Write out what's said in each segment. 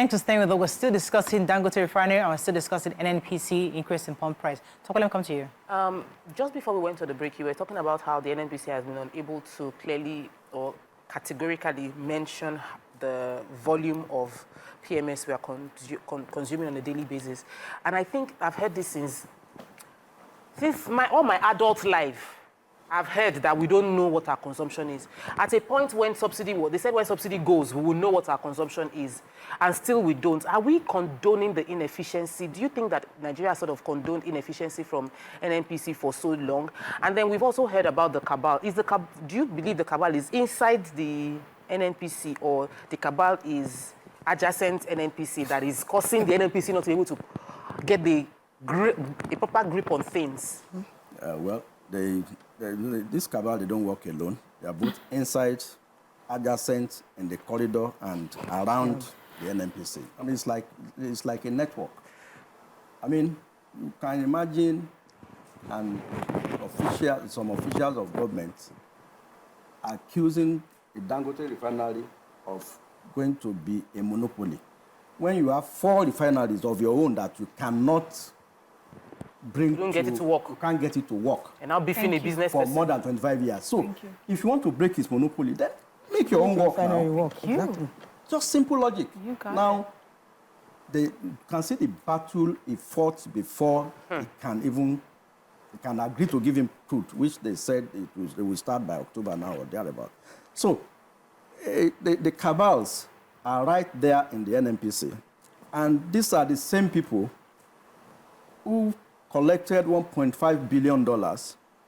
Thanks for staying with us. We're still discussing Dangote Refinery and we're still discussing NNPC increase in pump price. So, let me come to you. Just before we went to the break, you were talking about how the NNPC has been unable to clearly or categorically mention the volume of PMS we are consuming on a daily basis. And I think I've heard this since all my adult life. I've heard that we don't know what our consumption is. At a point when they said when subsidy goes, we will know what our consumption is. And still we don't. Are we condoning the inefficiency? Do you think that Nigeria sort of condoned inefficiency from NNPC for so long? And then we've also heard about the cabal. Do you believe the cabal is inside the NNPC or the cabal is adjacent NNPC that is causing the NNPC not to be able to get a proper grip on things? This cabal, they don't work alone. They are both inside, adjacent, in the corridor, and around the NNPC. I mean, it's like a network. I mean, you can imagine some officials of government accusing the Dangote refinery of going to be a monopoly. When you have 4 refineries of your own that you cannot you don't get it to work. You can't get it to work. And now being a business for person. more than 25 years. So, if you want to break his monopoly, then make your own work now. Exactly. Just simple logic. Now, they can see the battle he fought before he can agree to give him crude, which they said they will start by October now or thereabout. So, the cabals are right there in the NNPC. And these are the same people who collected $1.5 billion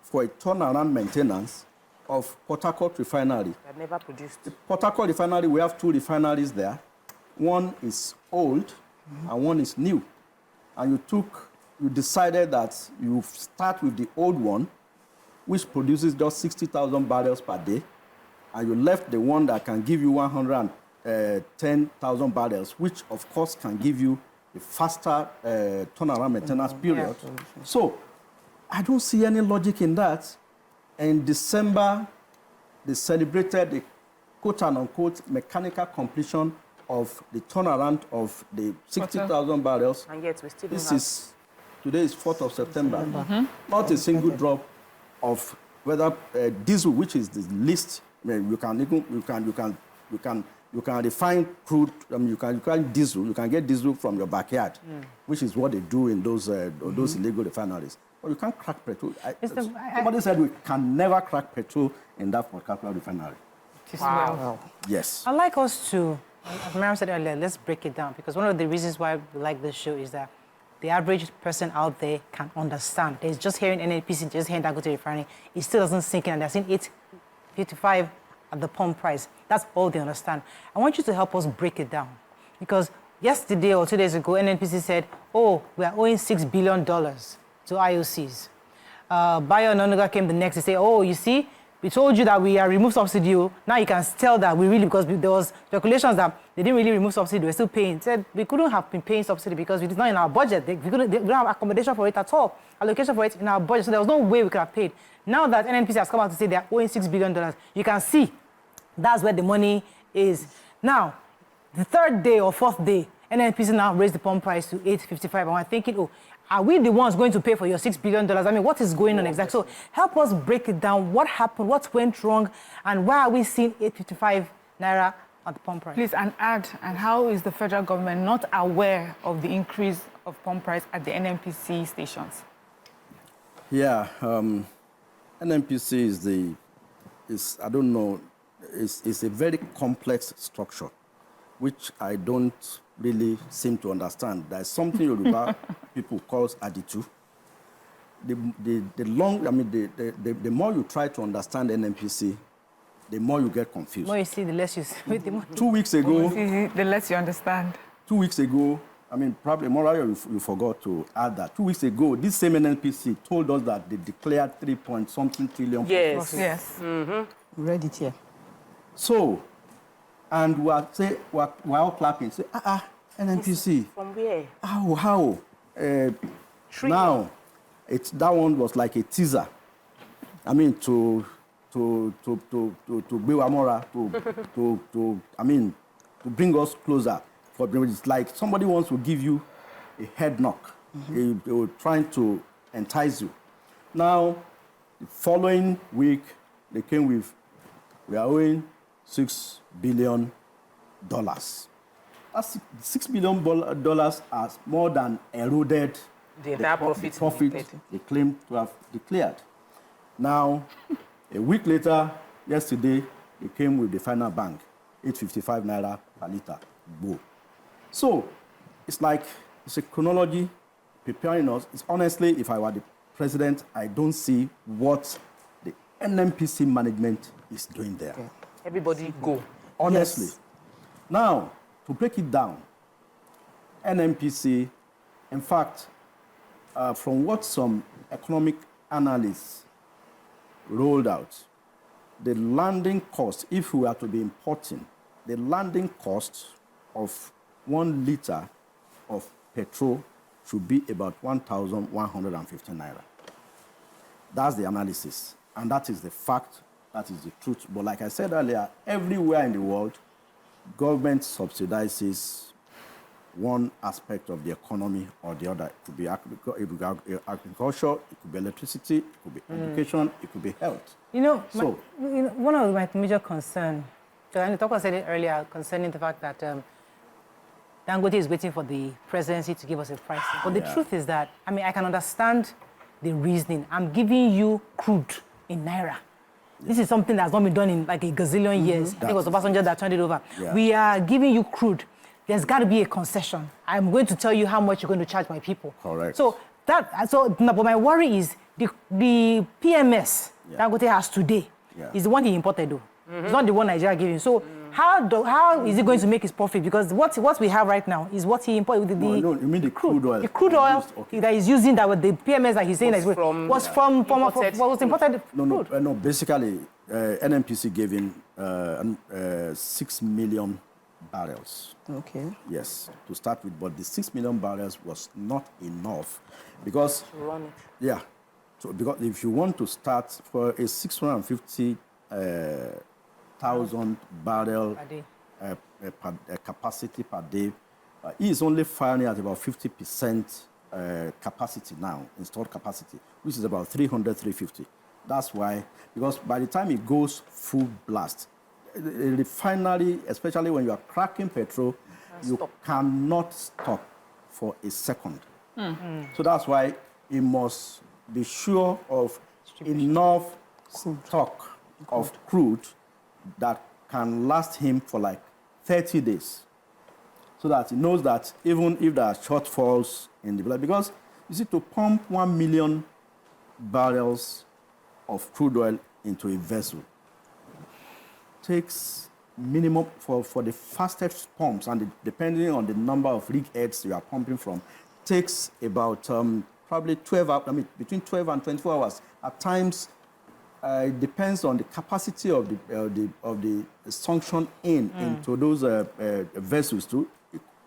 for a turnaround maintenance of Port Harcourt Refinery. That never produced. The Port Harcourt Refinery, we have 2 refineries there. One is old and one is new. And you decided that you start with the old one, which produces just 60,000 barrels per day, and you left the one that can give you 110,000 barrels, which of course can give you a faster turnaround maintenance period. Yeah. So I don't see any logic in that. In December, they celebrated the quote-unquote mechanical completion of the turnaround of the 60,000 barrels. And yet we still today is 4th of September. Not a single drop of whether diesel, which is the least. I mean, you can refine crude. I mean, you can diesel. You can get diesel from your backyard, which is what they do in those illegal refineries. But you can't crack petrol. Somebody said we can never crack petrol in that particular refinery. Wow. Yes. I'd like us to, as Mariam said earlier, let's break it down, because one of the reasons why we like this show is that the average person out there can understand. There's just hearing NNPC, just hearing Dangote Refinery, it still doesn't sink in, and they're seeing 8.55 at the pump price. That's all they understand. I want you to help us break it down, because yesterday or 2 days ago, NNPC said, oh, we are owing $6 billion to IOCs. Bayo and Onuga came the next day, say, oh, you see, we told you that we removed subsidy. Now you can tell that we really, because there was speculations that they didn't really remove subsidy, they were still paying. Said we couldn't have been paying subsidy because it's not in our budget. We don't have accommodation for it at all, allocation for it in our budget. So there was no way we could have paid. Now that NNPC has come out to say they are owing $6 billion, you can see that's where the money is. Now, the 3rd day or 4th day, NNPC now raised the pump price to $8.55. And I'm thinking, oh, are we the ones going to pay for your $6 billion? I mean, what is going on exactly? So help us break it down. What happened? What went wrong? And why are we seeing 8.55 Naira at the pump price? Please, and how is the federal government not aware of the increase of pump price at the NNPC stations? Yeah, NNPC is a very complex structure, which I don't really seem to understand. There's something Yoruba people call aditu. The more you try to understand NNPC, the more you get confused. The more you see, the less you see. 2 weeks ago, the less you understand. 2 weeks ago, I mean, probably more you forgot to add that. 2 weeks ago, this same NNPC told us that they declared 3-point-something trillion. Yes. Yes. We read it here. So, and we're all clapping. Say, NNPC. From where? How? Now, that one was like a teaser. I mean, to Bewamora, to bring us closer. It's like somebody wants to give you a head knock. They were trying to entice you. Now, the following week, they came with, we are owing $6 billion. That's $6 billion has more than eroded the entire profit they claim to have declared. Now, a week later, yesterday, they came with the final bank, 855 Naira per litre. Boom. So, it's like, it's a chronology preparing us. It's honestly, if I were the president, I don't see what the NNPC management is doing there. Okay. Everybody go. Honestly. Yes. Now, to break it down, NNPC, in fact, from what some economic analysts rolled out, the landing cost, if we are to be importing, the landing cost of 1 litre of petrol should be about 1,150 Naira. That's the analysis, and that is the fact, that is the truth. But like I said earlier, everywhere in the world, government subsidizes one aspect of the economy or the other. It could be agriculture, it could be electricity, it could be education, it could be health. One of my major concerns, and Toko said it earlier, concerning the fact that Dangote is waiting for the presidency to give us a price. But the truth is that, I mean, I can understand the reasoning. I'm giving you crude in Naira. This is something that's not been done in like a gazillion years. I think it was Obasanjo that turned it over. Yeah. We are giving you crude. There's got to be a concession. I'm going to tell you how much you're going to charge my people. Correct. But my worry is the PMS Dangote has today is the one he imported, though. It's not the one Nigeria giving. So how is he going to make his profit? Because what we have right now is what he imported. You mean the crude oil? The crude oil that he's using, that the PMS that he's saying was imported. No. Basically, NNPC gave in 6 million barrels. Okay. Yes, to start with, but the 6 million barrels was not enough because run it. Yeah. So because if you want to start for a 650,000 barrel capacity per day, he is only firing at about 50% capacity now, installed capacity, which is about 300, 350. That's why, because by the time it goes full blast, a refinery, especially when you are cracking petrol, you cannot stop for a second. So that's why you must be sure of enough stock of crude that can last him for like 30 days. So that he knows that even if there are shortfalls in the blood, because you see, to pump 1 million barrels of crude oil into a vessel takes minimum for the fastest pumps, and depending on the number of rig heads you are pumping from, takes about probably 12 hours, between 12 and 24 hours. At times, it depends on the capacity of the suction into those vessels too.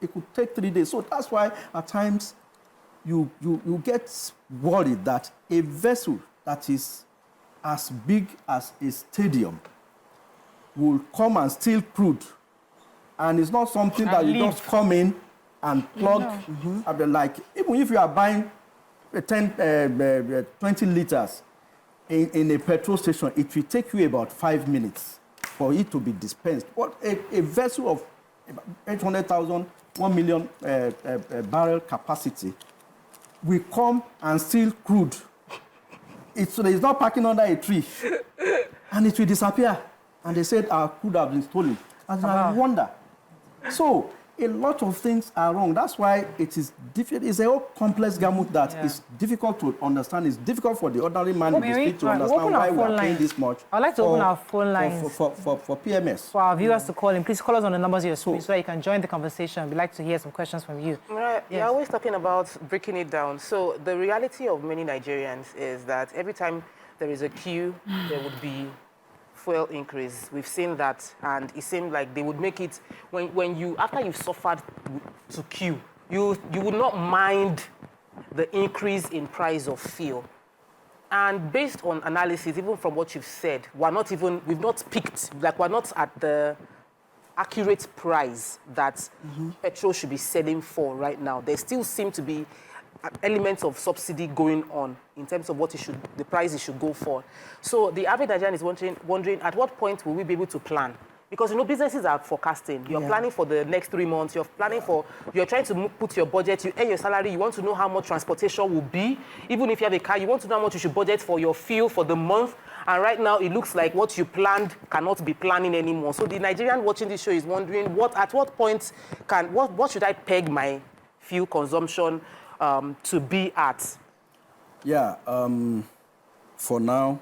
It could take 3 days. So that's why at times you get worried that a vessel that is as big as a stadium will come and steal crude. And it's not something that you just come in and plug. Like, even if you are buying 20 liters in a petrol station, it will take you about 5 minutes for it to be dispensed. But a vessel of 800,000, 1 million barrel capacity will come and steal crude. It's not parking under a tree. And it will disappear. And they said our crude has been stolen. And I wonder. So a lot of things are wrong. That's why it is difficult. It's a whole complex gamut that is difficult to understand. It's difficult for the ordinary man in the street to understand why we are paying this much. I'd like to open our phone lines for PMS. For our viewers to call in. Please call us on the numbers you're so that you can join the conversation. We'd like to hear some questions from you. Right. You're always talking about breaking it down. So the reality of many Nigerians is that every time there is a queue, there would be fuel increase. We've seen that, and it seemed like they would make it when you, after you've suffered to queue, you would not mind the increase in price of fuel. And based on analysis, even from what you've said, we've not peaked, like we're not at accurate price that petrol should be selling for right now. There still seem to be elements of subsidy going on in terms of what the price it should go for. So the average Nigerian is wondering at what point will we be able to plan? Because, businesses are forecasting. You're planning for the next 3 months. You're planning you're trying to put your budget. You earn your salary. You want to know how much transportation will be. Even if you have a car, you want to know how much you should budget for your fuel for the month. And right now, it looks like what you planned cannot be planning anymore. So the Nigerian watching this show is wondering, at what point what should I peg my fuel consumption to be at? Yeah, for now,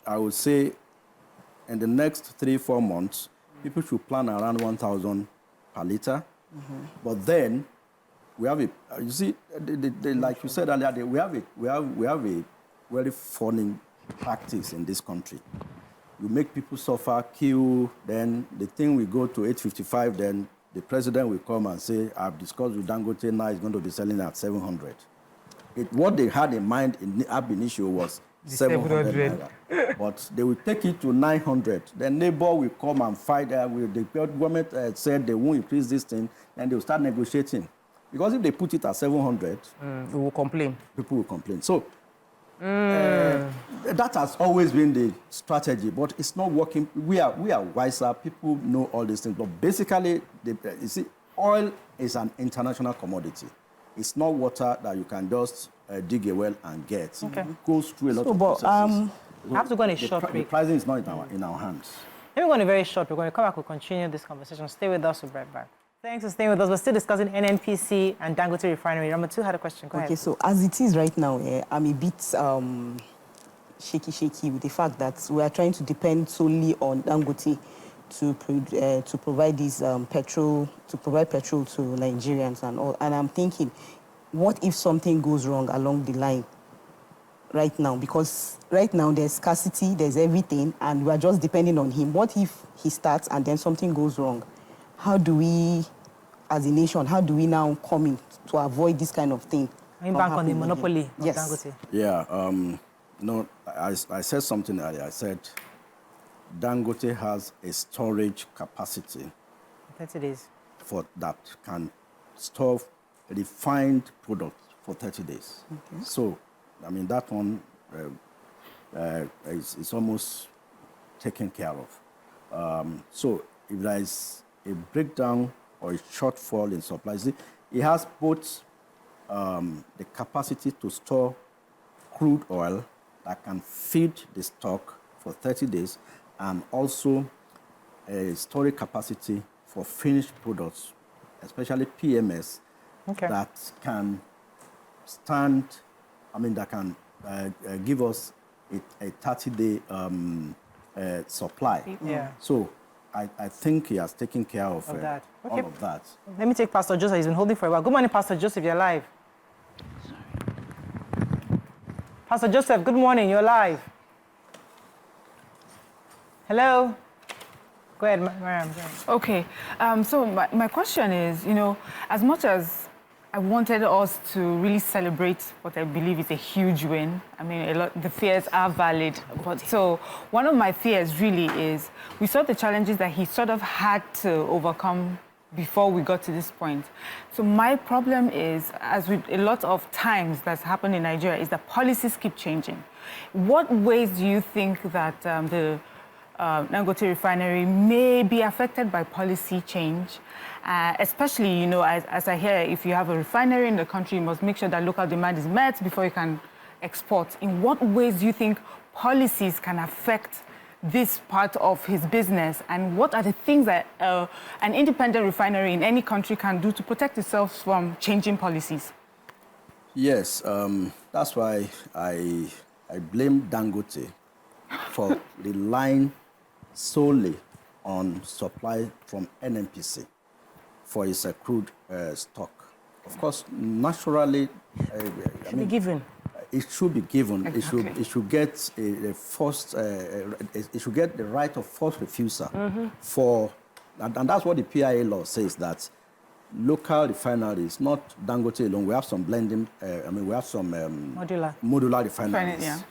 I would say in the next 3-4 months, people should plan around 1,000 per litre. But then, we have you see, like you said earlier, we have a very funny practice in this country. You make people suffer, queue, then the thing will go to 855, then the president will come and say, I've discussed with Dangote, now it's going to be selling at 700. What they had in mind in ab initio was 700 naira. But they will take it to 900. The neighbor will come and fight. The government said they won't increase this thing, and they will start negotiating. Because if they put it at 700, we will complain. People will complain. So that has always been the strategy, but it's not working. We are wiser. People know all these things. But basically, you see, oil is an international commodity. It's not water that you can just dig a well and get. Okay. It goes through a lot of processes. I have to go on a short break. The pricing is not in our hands. Let me go on a very short break. We're going to come back, we'll continue this conversation. Stay with us, we'll be right back. Thanks for staying with us. We're still discussing NNPC and Dangote Refinery. Number 2 had a question. Go ahead. Okay, so as it is right now, I'm a bit shaky with the fact that we are trying to depend solely on Dangote to provide this petrol to Nigerians and all. And I'm thinking, what if something goes wrong along the line right now? Because right now there's scarcity, there's everything, and we're just depending on him. What if he starts and then something goes wrong? How do we, as a nation, how do we now come in to avoid this kind of thing? Bank on the monopoly of yes. Dangote. Yeah, I said something earlier. I said Dangote has a storage capacity 30 days that can store refined products for 30 days. Okay. So, that one is almost taken care of. So, if there is a breakdown or a shortfall in supplies, it has both the capacity to store crude oil that can feed the stock for 30 days and also a storage capacity for finished products, especially PMS, that can stand, that can give us a 30-day supply. Yeah. So I think he has taken care of that. All of that. Let me take Pastor Joseph. He's been holding for a while. Good morning, Pastor Joseph. You're live. Pastor Joseph, good morning. You're live. Hello? Go ahead, Mariam. Okay. So my question is, as much as I wanted us to really celebrate what I believe is a huge win, the fears are valid. But so one of my fears really is we saw the challenges that he sort of had to overcome before we got to this point. So my problem is, as with a lot of times that's happened in Nigeria, is that policies keep changing. What ways do you think that the Dangote Refinery may be affected by policy change? Especially, as I hear, if you have a refinery in the country, you must make sure that local demand is met before you can export. In what ways do you think policies can affect this part of his business, and what are the things that an independent refinery in any country can do to protect itself from changing policies? Yes, that's why I blame Dangote for relying solely on supply from NNPC for its crude stock. Of course, naturally, be given. It should be given. Exactly. It should get it should get the right of first refusal for, and that's what the PIA law says, that local refineries, not Dangote alone. We have some blending. We have some modular refineries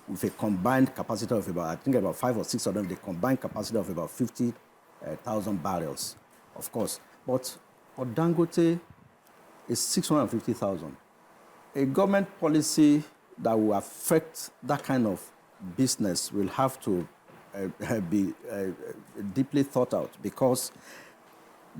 with a combined capacity of about 5 or 6 of them. The combined capacity of about 50 1,000 barrels, of course. But for Dangote, it's 650,000. A government policy that will affect that kind of business will have to be deeply thought out, because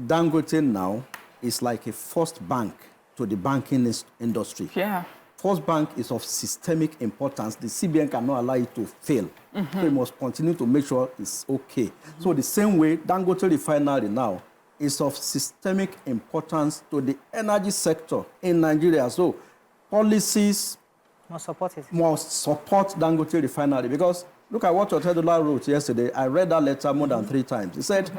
Dangote now is like a first bank to the banking industry. Yeah. First bank is of systemic importance. The CBN cannot allow it to fail. So it must continue to make sure it's okay. So the same way, Dangote Refinery now is of systemic importance to the energy sector in Nigeria. So policies Must support it. must support Dangote Refinery, because look at what Otedola wrote yesterday. I read that letter more than 3 times. He said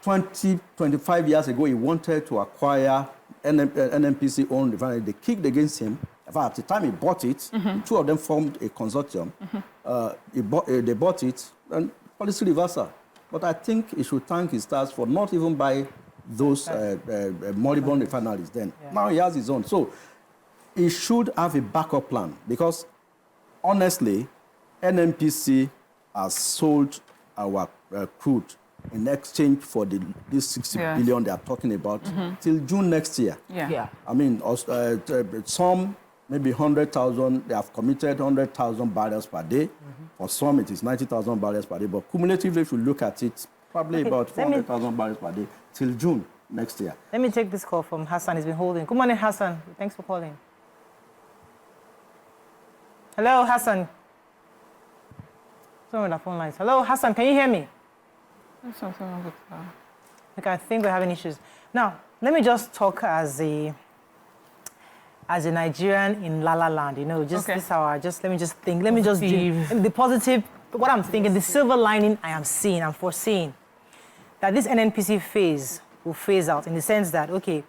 25 years ago, he wanted to acquire NNPC owned refinery. They kicked against him. In fact, at the time he bought it, the 2 of them formed a consortium. They bought it, and policy reversal. But I think he should thank his stars for not even buying those moribund refineries then. Yeah. Now he has his own. So he should have a backup plan, because honestly, NNPC has sold our crude in exchange for this 60 billion they are talking about till June next year. Yeah. I mean, some, maybe 100,000, they have committed 100,000 barrels per day. For some, it is 90,000 barrels per day. But cumulatively, if you look at it, probably about 400,000 barrels per day till June next year. Let me take this call from Hassan. He's been holding. Good morning, Hassan. Thanks for calling. Hello, Hassan. Someone on the phone lines. Hello, Hassan, can you hear me? Okay, I think we're having issues. Now, let me just talk as a Nigerian in La La Land, you know, just this hour, let me just think, let me just do the positive, what I'm thinking, the silver lining I am seeing, I'm foreseeing, that this NNPC phase will phase out in the sense that, okay,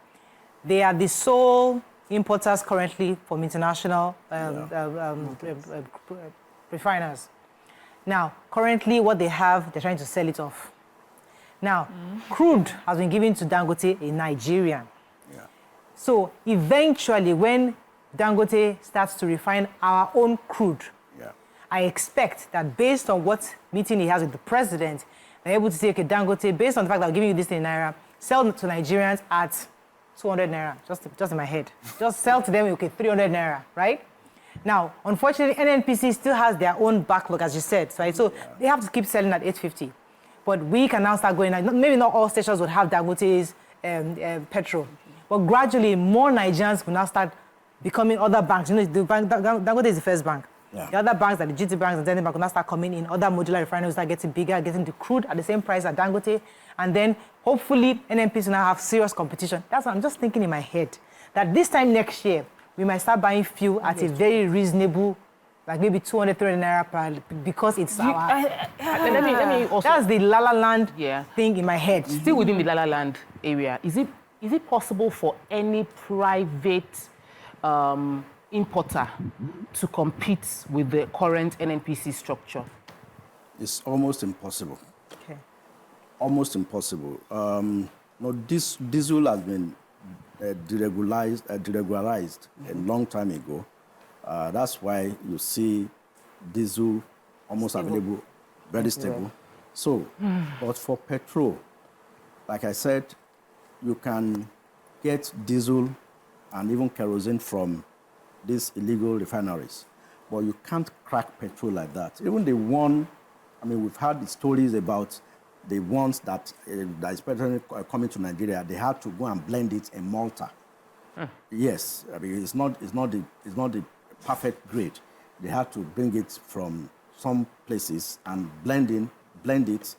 they are the sole importers currently from international refiners. Now, currently what they have, they're trying to sell it off. Now, crude has been given to Dangote, a Nigerian. Yeah. So eventually, when Dangote starts to refine our own crude, I expect that based on what meeting he has with the president, they're able to say, okay, Dangote, based on the fact that I'm giving you this in Naira, sell to Nigerians at 200 Naira, just in my head. Just sell to them, okay, 300 Naira, right? Now, unfortunately, NNPC still has their own backlog, as you said, right? So they have to keep selling at 850. But we can now start going, maybe not all stations would have Dangote's petrol. But gradually, more Nigerians will now start becoming other banks. You know, Dangote is the first bank. Yeah. The other banks, like the GT banks and Zenith Bank, will now start coming in. Other modular refineries start getting bigger, getting the crude at the same price as Dangote. And then, hopefully, NNPC will now have serious competition. That's what I'm just thinking in my head. That this time next year, we might start buying fuel at a very reasonable, like maybe 200, 300 Naira per, because it's let me also... That's the La La Land thing in my head. Still within the La La Land area, is it possible for any private importer to compete with the current NNPC structure? It's almost impossible. Okay. Almost impossible. Diesel has been deregularized a long time ago. That's why you see diesel almost available, very stable. So, but for petrol, like I said, you can get diesel and even kerosene from these illegal refineries, but you can't crack petrol like that. Even the one, I mean, we've heard the stories about the ones that is coming to Nigeria. They had to go and blend it in Malta. Yes, I mean, it's not the perfect grade. They had to bring it from some places and blend it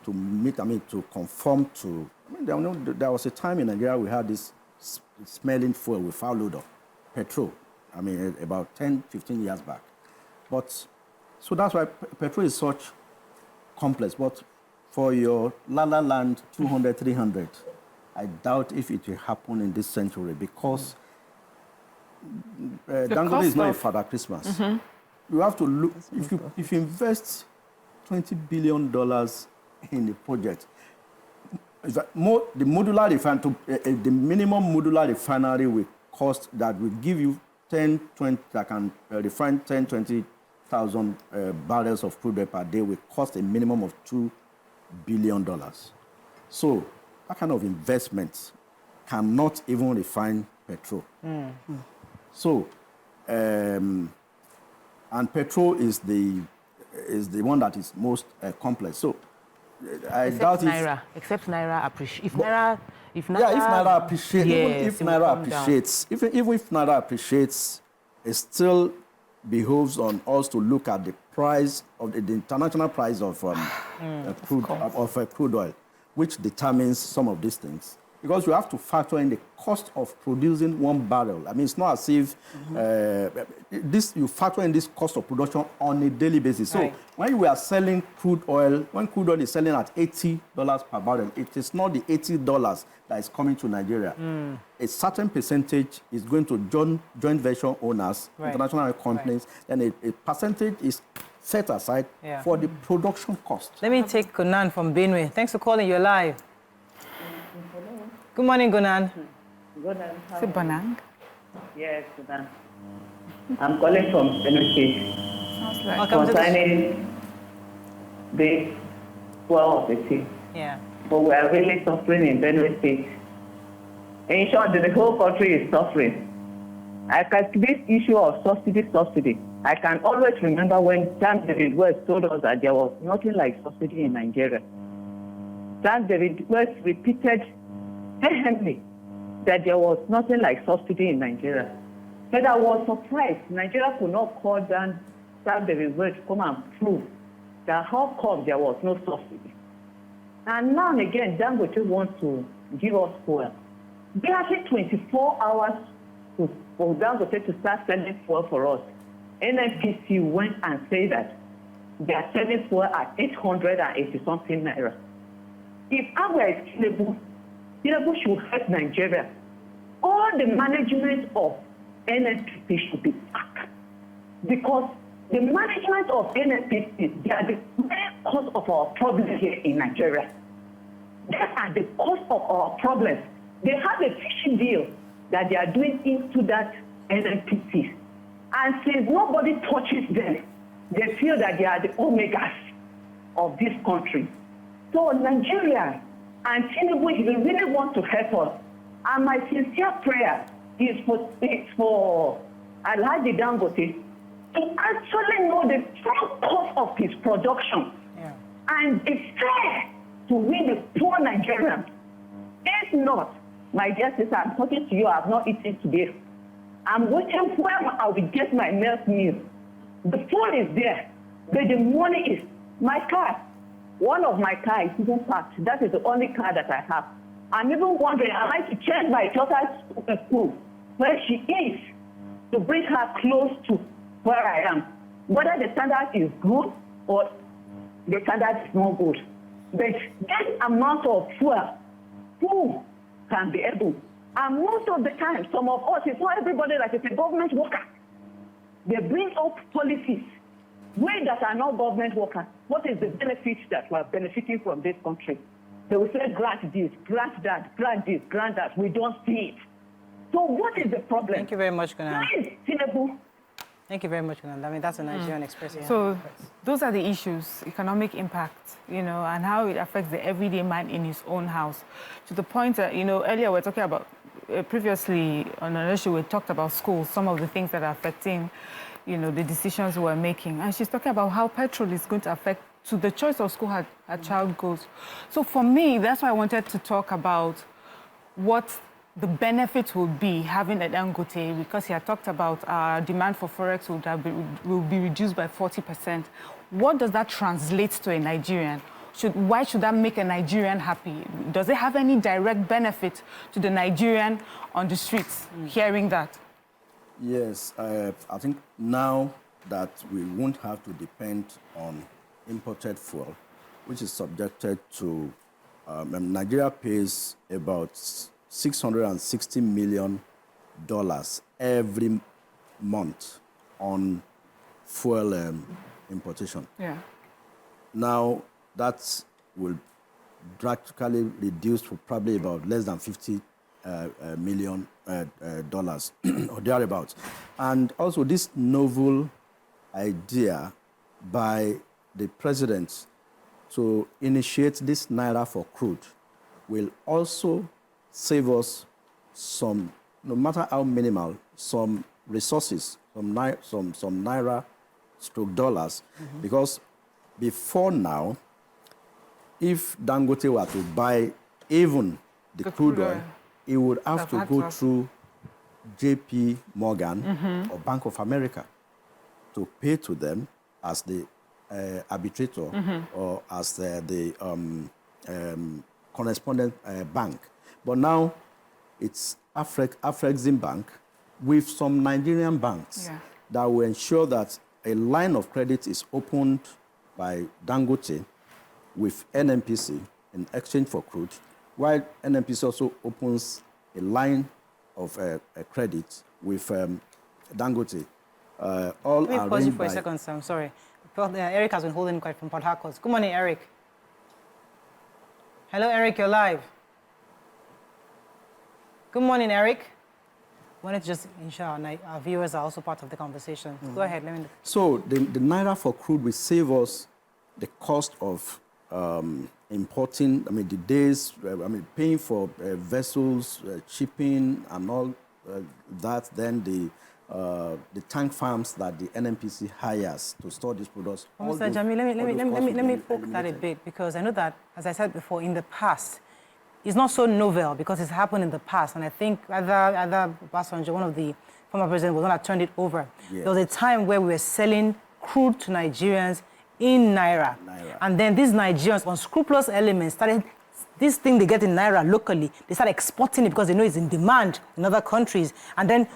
to meet, I mean, to conform to. I mean, there was a time in Nigeria we had this smelling fuel with foul odor, petrol. I mean, about 10, 15 years back. But, so that's why petrol is such complex. But for your La La Land 200, 300, I doubt if it will happen in this century, because Dangote is not a Father Christmas. You have to look, if you invest $20 billion in a project, the modular refinery, the minimum modular refinery will cost, that will give you 10, 20, that can refine 10, 20,000 barrels of crude per day, will cost a minimum of $2 billion. So that kind of investment cannot even refine petrol. So, and petrol is the one that is most complex. So, I doubt Naira, except Naira appreciate. If Naira appreciates, even if Naira appreciates, it still behoves on us to look at the price of the international price of crude oil, which determines some of these things. Because you have to factor in the cost of producing 1 barrel. I mean, it's not as if you factor in this cost of production on a daily basis. So when we are selling crude oil, when crude oil is selling at $80 per barrel, it is not the $80 that is coming to Nigeria. A certain percentage is going to joint venture owners, international companies, and a percentage is set aside for the production cost. Let me take Gunan from Benue. Thanks for calling. You're live. Good morning, Gunan. Gunan. Is it Banang? Yes, Gunan. I'm calling from Benue State. Sounds like. Welcome to Concerning the fuel of the sea. Yeah. But we are really suffering in Benue State. In short, the whole country is suffering. This issue of subsidy, I can always remember when Sam David West told us that there was nothing like subsidy in Nigeria. Sam David West repeated vehemently that there was nothing like subsidy in Nigeria. But I was surprised Nigeria could not call down Sam David West to come and prove that how come there was no subsidy. And now and again, Dangote wants to give us fuel. They have 24 hours for Dangote to start selling fuel for us. NNPC went and said that they are selling fuel at 880-something naira. If I were Tinubu should help Nigeria. All the management of NNPC should be sacked. Because the management of NNPC, they are the main cause of our problems here in Nigeria. They are the cause of our problems. They have a fishing deal that they are doing into that NNPC. And since nobody touches them, they feel that they are the omegas of this country. So Nigeria and Tinubu, if they really want to help us, and my sincere prayer is for Alhaji Dangote to actually know the true cost of his production. And it's fair to win the poor Nigerians. If not, my dear sister, I'm talking to you, I have not eaten today. I'm waiting for where I will get my milk meal. The food is there, but the money is my car. One of my cars is even packed. That is the only car that I have. I'm even wondering, I like to change my daughter's school where she is to bring her close to where I am. Whether the standard is good or the standard is not good. But this amount of fuel, who can be able? And most of the time, some of us, it's not everybody that is a government worker. They bring up policies. We that are not government workers, what is the benefit that we are benefiting from this country? They will say, grant this, grant that, grant this, grant that. We don't see it. So what is the problem? Thank you very much, Gunan. Tinubu. Thank you very much, Gunan. I mean, that's a Nigerian express. Yeah. So those are the issues, economic impact, and how it affects the everyday man in his own house. To the point that, earlier we were talking about, previously on an issue we talked about schools, some of the things that are affecting, the decisions we're making. And she's talking about how petrol is going to affect to the choice of school her child goes. So for me, that's why I wanted to talk about what the benefit will be having a Dangote, because he had talked about demand for forex will be reduced by 40%. What does that translate to a Nigerian? Why should that make a Nigerian happy? Does it have any direct benefit to the Nigerian on the streets hearing that? Yes, I think now that we won't have to depend on imported fuel, which is subjected to, Nigeria pays about $660 million every month on fuel importation. Yeah. Now, that will drastically reduce to probably about less than $50 million or thereabouts. And also this novel idea by the president to initiate this Naira-for-crude will also save us some, no matter how minimal, some resources, some naira stroke dollars, because before now, if Dangote were to buy even the crude oil, it would have to go through JP Morgan or Bank of America to pay to them as the arbitrator or as the correspondent bank. But now it's Afrexim Bank with some Nigerian banks that will ensure that a line of credit is opened by Dangote with NNPC in exchange for crude, while NNPC also opens a line of credit with Dangote. All Let me are pause you arranged for a by- second, Sam. Sorry. Eric has been holding quite from Port Harcourt. Good morning, Eric. Hello, Eric, you're live. Good morning, Eric. I wanted to just ensure our viewers are also part of the conversation. Go ahead. Let me. So the Naira-for-crude will save us the cost of importing, the days, paying for vessels, shipping and all that, then the tank farms that the NNPC hires to store these products. Mr. Jamiu, let me poke that a bit, because I know that, as I said before, in the past, it's not so novel because it's happened in the past. And I think either Basanjo, one of the former presidents, was one that turned it over. Yeah. There was a time where we were selling crude to Nigerians in Naira. And then these Nigerians, unscrupulous elements, started this thing they get in Naira locally, they start exporting it because they know it's in demand in other countries. And then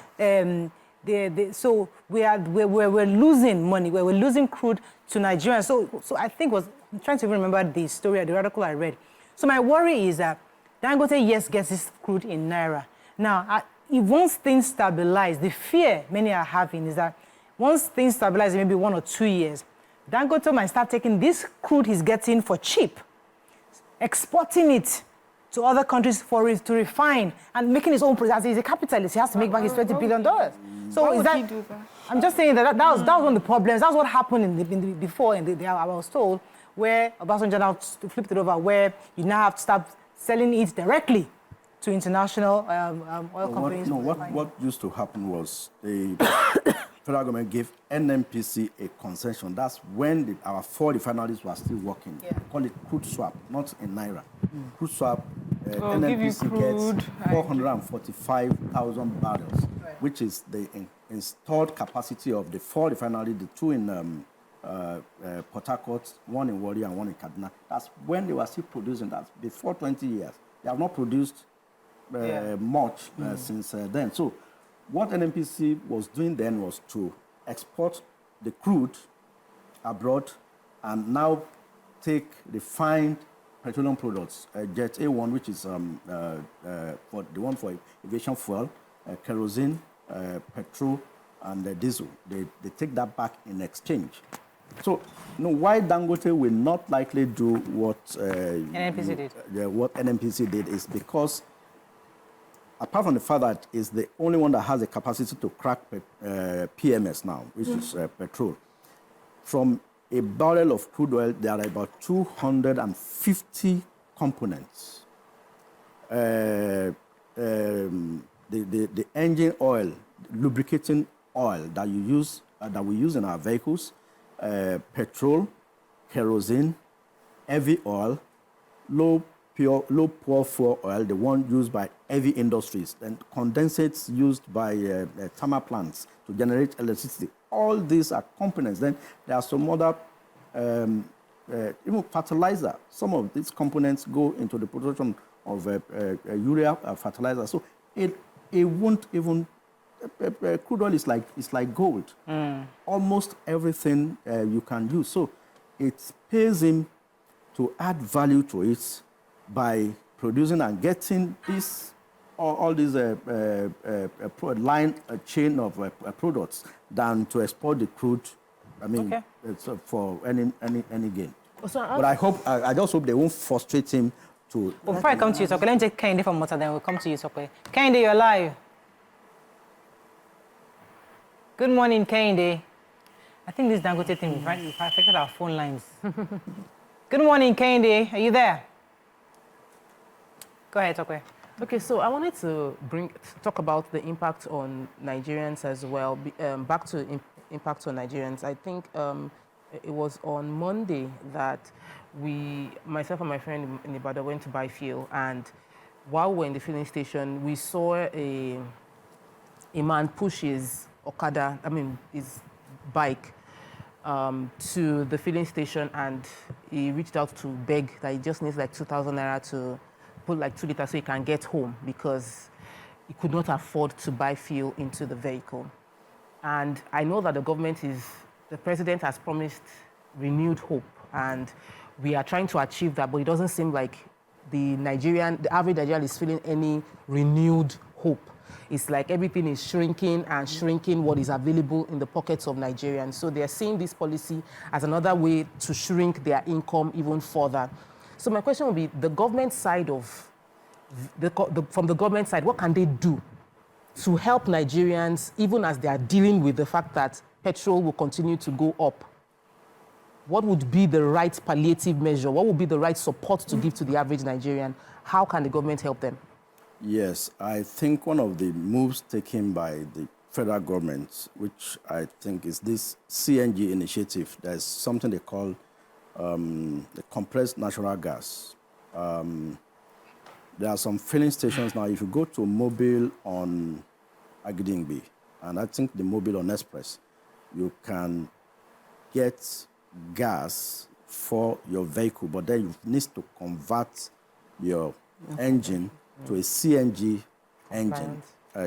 so we're losing money, we're losing crude to Nigerians. So I think I'm trying to remember the story, the article I read. So my worry is that Dangote, yes, gets this crude in Naira. Now, if once things stabilize, the fear many are having is that once things stabilize, maybe 1 or 2 years, Dangote might start taking this crude he's getting for cheap, exporting it to other countries for it to refine and making his own product. As he's a capitalist, he has to make back his $20 billion. So Why is would that? he do that? I'm just saying that was one of the problems. That's what happened before. I was told where Obasanjo now flipped it over, where you now have to start selling it directly to international oil companies. What used to happen was the federal government gave NNPC a concession. That's when our 4 refineries were still working. Yeah. They call it crude swap, not in Naira. Crude swap, give you NNPC crude, gets 445,000 barrels, which is the installed capacity of the 4 refineries, the 2 in Port Harcourt, 1 in Warri and 1 in Kaduna. That's when they were still producing. That's before 20 years. They have not produced much since then. So what NNPC was doing then was to export the crude abroad and now take refined petroleum products, Jet A1, which is for the one for aviation fuel, kerosene, petrol, and diesel. They take that back in exchange. So, why Dangote will not likely do what NNPC did. What NNPC did is because, apart from the fact that it's the only one that has the capacity to crack PMS now, which is petrol. From a barrel of crude oil, there are about 250 components. The engine oil, lubricating oil that you use, that we use in our vehicles, petrol, kerosene, heavy oil, low poor fuel oil, the one used by heavy industries, and condensates used by thermal plants to generate electricity. All these are components. Then there are some other, even fertilizer. Some of these components go into the production of urea fertilizer. So it won't even, crude oil is like gold. Almost everything you can use. So it pays him to add value to it by producing and getting all these chain of products than to export the crude. I mean, it's for any gain. But I just hope they won't frustrate him to. Well, before I come to you, Sokwe, let me take Kehinde from Mota, then we'll come to you, Sokwe. Kehinde, you're live. Good morning, Kehinde. I think this Dangote thing we've affected our phone lines. Good morning, Kehinde. Are you there? Go ahead, Tokwe. Okay, so I wanted to talk about the impact on Nigerians as well. Back to impact on Nigerians. I think it was on Monday that myself and my friend in Ibadan went to buy fuel, and while we're in the filling station, we saw a man push his bike to the filling station, and he reached out to beg that he just needs like 2,000 naira to put like 2 liters so he can get home, because he could not afford to buy fuel into the vehicle. And I know that the president has promised renewed hope, and we are trying to achieve that, but it doesn't seem like the average Nigerian is feeling any renewed hope. It's like everything is shrinking and shrinking what is available in the pockets of Nigerians. So they're seeing this policy as another way to shrink their income even further. So my question would be, the government side from the government side, what can they do to help Nigerians, even as they are dealing with the fact that petrol will continue to go up? What would be the right palliative measure? What would be the right support to give to the average Nigerian? How can the government help them? Yes, I think one of the moves taken by the federal government, which I think is this CNG initiative, there's something they call the compressed natural gas. There are some filling stations now. If you go to Mobile on Agidingbi, and I think the Mobile on Express, you can get gas for your vehicle, but then you need to convert your engine to a CNG engine,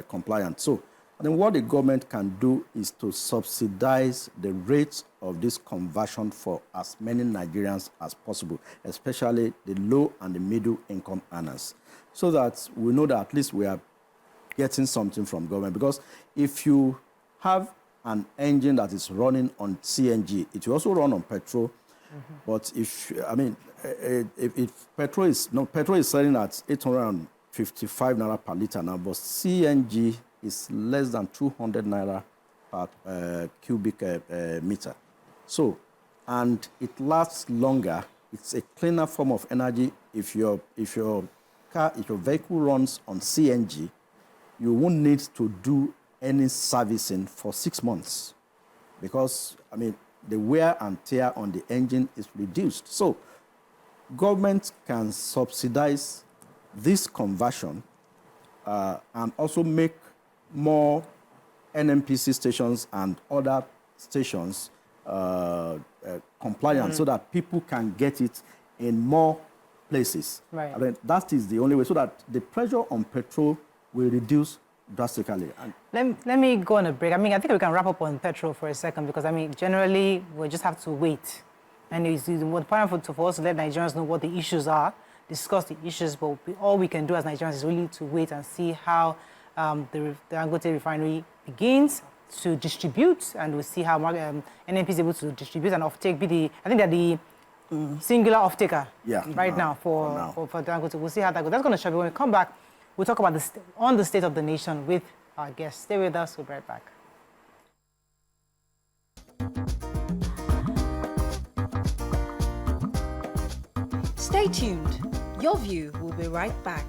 compliant. So, and then what the government can do is to subsidize the rates of this conversion for as many Nigerians as possible, especially the low and the middle income earners, so that we know that at least we are getting something from government. Because if you have an engine that is running on CNG, it will also run on petrol. But if petrol is selling at 855 naira per litre now, but CNG is less than 200 naira per cubic meter. So, and it lasts longer. It's a cleaner form of energy. If your vehicle runs on CNG, you won't need to do any servicing for 6 months, because the wear and tear on the engine is reduced. So, government can subsidize this conversion and also make more NNPC stations and other stations compliant, so that people can get it in more places. Right. That is the only way, so that the pressure on petrol will reduce drastically. And let me go on a break. I think we can wrap up on petrol for a second, because generally we just have to wait. And it's important for us to let Nigerians know what the issues are, discuss the issues, but all we can do as Nigerians is really to wait and see how the Dangote Refinery begins to distribute, and we'll see how NNPC is able to distribute and offtake. I think they're the singular offtaker now for Dangote. We'll see how that goes. That's going to show you. When we come back, we'll talk about the state of the nation with our guests. Stay with us. We'll be right back. Stay tuned. Your View will be right back.